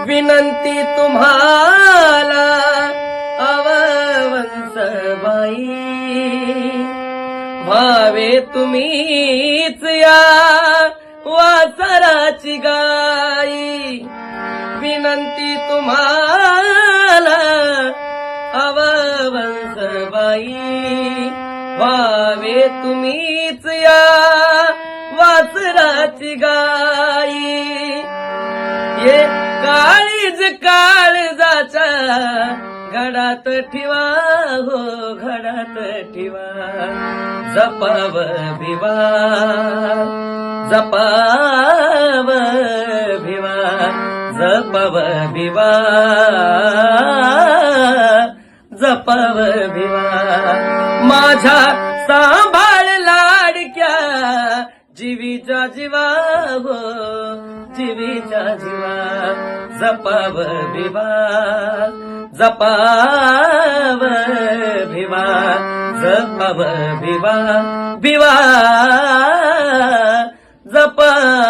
विनंती तुम्हाला अवंसबाई, व्हावे तुम्हीच या वासराची गाई. विनंती तुम्हाला अवंसबाई, व्हावे तुम्हीच या वासराची गाई. ये काळीज काळजाच्या घडात ठेवा हो घडात ठेवा. जपाव भिवा जपाव भिवा जपाव भिवा जपाव भिवा. माझ्या सांभाळ लाडक्या जीवीच्या जीवा हो जीवीच्या जीवा. जपाव भिवा जपाव भिवा जपाव भिवा भिवा जपाव